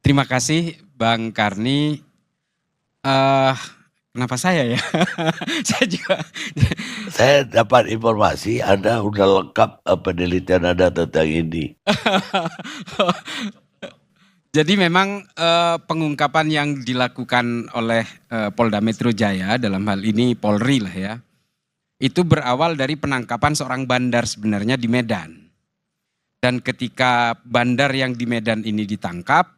Terima kasih Bang Karni. Kenapa saya ya? Saya juga Saya dapat informasi Anda udah lengkap penelitian Anda tentang ini. jadi memang pengungkapan yang dilakukan oleh Polda Metro Jaya, dalam hal ini Polri lah ya, itu berawal dari penangkapan seorang bandar sebenarnya di Medan. Dan ketika bandar yang di Medan ini ditangkap,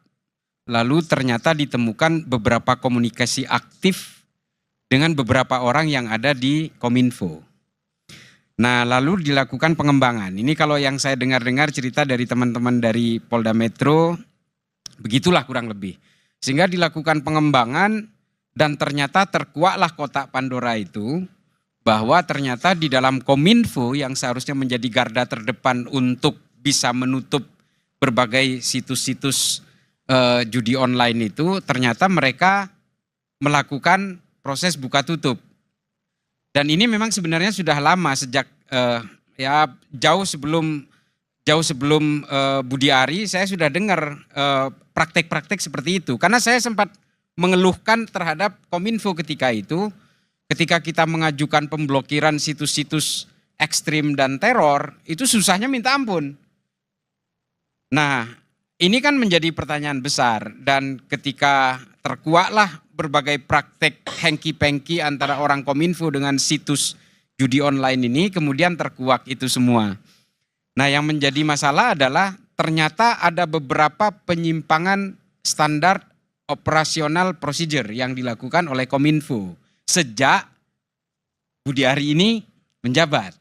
lalu ternyata ditemukan beberapa komunikasi aktif dengan beberapa orang yang ada di Kominfo. Nah, lalu dilakukan pengembangan. Ini kalau yang saya dengar-dengar cerita dari teman-teman dari Polda Metro, begitulah kurang lebih. Sehingga dilakukan pengembangan dan ternyata terkuaklah kotak Pandora itu, bahwa ternyata di dalam Kominfo yang seharusnya menjadi garda terdepan untuk bisa menutup berbagai situs-situs judi online itu, ternyata mereka melakukan proses buka tutup. Dan ini memang sebenarnya sudah lama, sejak ya jauh sebelum Budi Ari, saya sudah dengar praktek-praktek seperti itu. Karena saya sempat mengeluhkan terhadap Kominfo ketika itu, ketika kita mengajukan pemblokiran situs-situs ekstrim dan teror, itu susahnya minta ampun. Nah, ini kan menjadi pertanyaan besar, dan ketika terkuaklah berbagai praktek hengki-pengki antara orang Kominfo dengan situs judi online ini, kemudian terkuak itu semua. Nah, yang menjadi masalah adalah ternyata ada beberapa penyimpangan standar operasional procedure yang dilakukan oleh Kominfo sejak Budi Ari ini menjabat.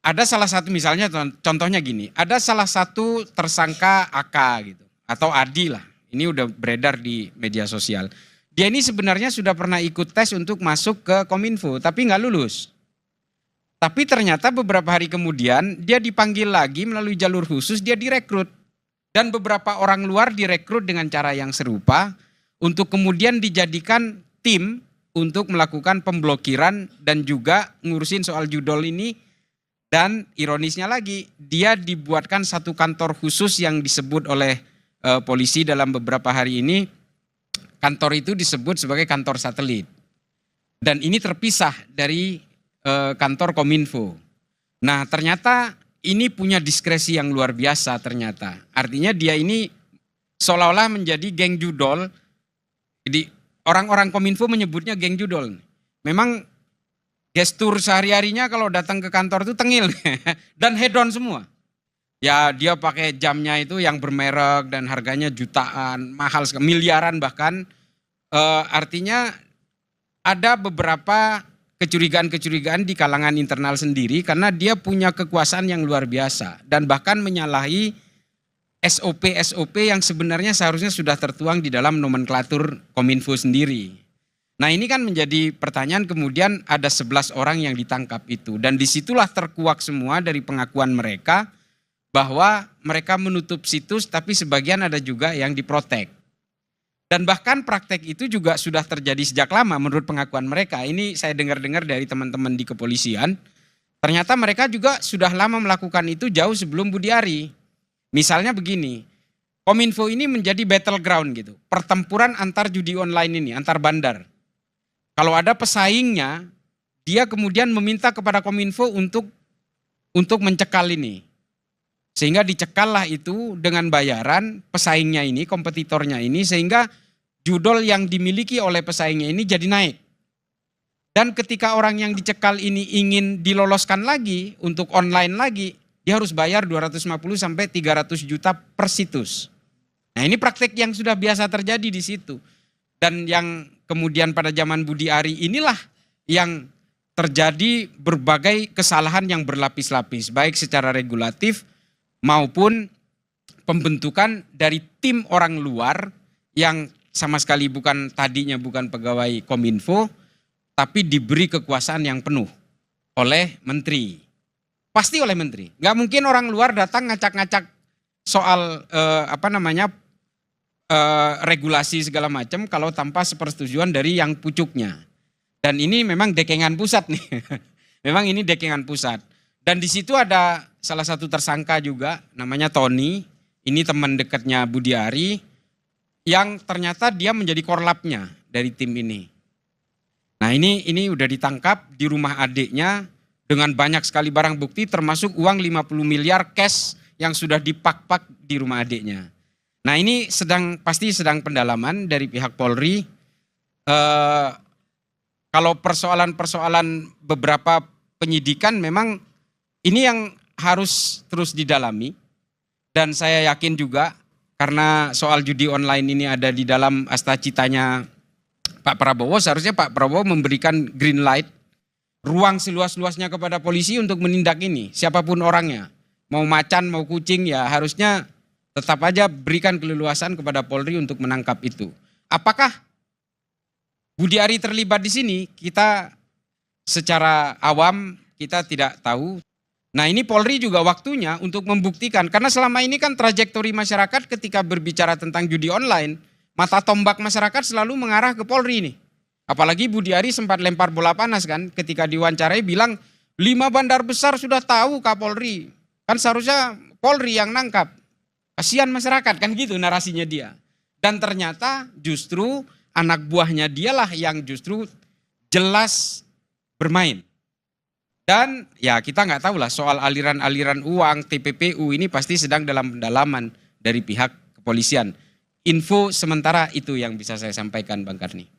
Ada salah satu, misalnya contohnya gini, ada salah satu tersangka AK gitu, atau Adi lah, ini udah beredar di media sosial. Dia ini sebenarnya sudah pernah ikut tes untuk masuk ke Kominfo, tapi nggak lulus. Tapi ternyata beberapa hari kemudian dia dipanggil lagi melalui jalur khusus, dia direkrut. Dan beberapa orang luar direkrut dengan cara yang serupa untuk kemudian dijadikan tim untuk melakukan pemblokiran dan juga ngurusin soal judol ini. Dan ironisnya lagi, dia dibuatkan satu kantor khusus yang disebut oleh polisi dalam beberapa hari ini, kantor itu disebut sebagai kantor satelit. Dan ini terpisah dari kantor Kominfo. Nah, ternyata ini punya diskresi yang luar biasa ternyata. Artinya dia ini seolah-olah menjadi geng judol. Jadi orang-orang Kominfo menyebutnya geng judol. Memang gestur sehari-harinya kalau datang ke kantor itu tengil dan head on semua. Ya, dia pakai jamnya itu yang bermerek dan harganya jutaan, mahal sekali, miliaran bahkan. Artinya ada beberapa kecurigaan-kecurigaan di kalangan internal sendiri karena dia punya kekuasaan yang luar biasa dan bahkan menyalahi SOP-SOP yang sebenarnya seharusnya sudah tertuang di dalam nomenklatur Kominfo sendiri. Nah, ini kan menjadi pertanyaan, kemudian ada 11 orang yang ditangkap itu. Dan disitulah terkuak semua dari pengakuan mereka bahwa mereka menutup situs tapi sebagian ada juga yang diprotek. Dan bahkan praktek itu juga sudah terjadi sejak lama menurut pengakuan mereka. Ini saya dengar-dengar dari teman-teman di kepolisian. Ternyata mereka juga sudah lama melakukan itu jauh sebelum Budi Ari. Misalnya begini, Kominfo ini menjadi battleground gitu. Pertempuran antar judi online ini, antar bandar. Kalau ada pesaingnya, dia kemudian meminta kepada Kominfo untuk mencekal ini. Sehingga dicekallah itu dengan bayaran pesaingnya ini, kompetitornya ini, sehingga judol yang dimiliki oleh pesaingnya ini jadi naik. Dan ketika orang yang dicekal ini ingin diloloskan lagi untuk online lagi, dia harus bayar 250 sampai 300 juta per situs. Nah, ini praktek yang sudah biasa terjadi di situ. Dan yang kemudian pada zaman Budi Ari inilah yang terjadi berbagai kesalahan yang berlapis-lapis, baik secara regulatif maupun pembentukan dari tim orang luar yang sama sekali tadinya bukan pegawai Kominfo, tapi diberi kekuasaan yang penuh oleh menteri. Pasti oleh menteri. Nggak mungkin orang luar datang ngacak-ngacak soal regulasi segala macam kalau tanpa sepersetujuan dari yang pucuknya. Dan ini memang dekengan pusat nih. Memang ini dekengan pusat. Dan di situ ada salah satu tersangka juga namanya Tony. Ini teman dekatnya Budi Ari. yang ternyata dia menjadi korlapnya dari tim ini. Nah ini udah ditangkap di rumah adiknya dengan banyak sekali barang bukti termasuk uang 50 miliar cash yang sudah dipak-pak di rumah adiknya. Nah ini pasti sedang pendalaman dari pihak Polri. Kalau persoalan-persoalan beberapa penyidikan memang ini yang harus terus didalami. Dan saya yakin juga karena soal judi online ini ada di dalam astacitanya Pak Prabowo, seharusnya Pak Prabowo memberikan green light, ruang seluas-luasnya kepada polisi untuk menindak ini, siapapun orangnya. Mau macan, mau kucing, ya harusnya tetap aja berikan keleluasan kepada Polri untuk menangkap itu. Apakah Budi Ari terlibat di sini? Kita secara awam kita tidak tahu. Nah ini Polri juga waktunya untuk membuktikan, karena selama ini kan trajektori masyarakat ketika berbicara tentang judi online, mata tombak masyarakat selalu mengarah ke Polri nih. Apalagi Budi Ari sempat lempar bola panas kan ketika diwawancarai bilang 5 bandar besar sudah tahu Kapolri. Kan seharusnya Polri yang nangkap. Kasihan masyarakat kan gitu narasinya dia. Dan ternyata justru anak buahnya dialah yang justru jelas bermain. Dan ya kita nggak tahu lah soal aliran-aliran uang, TPPU ini pasti sedang dalam pendalaman dari pihak kepolisian. Info sementara itu yang bisa saya sampaikan Bang Karni.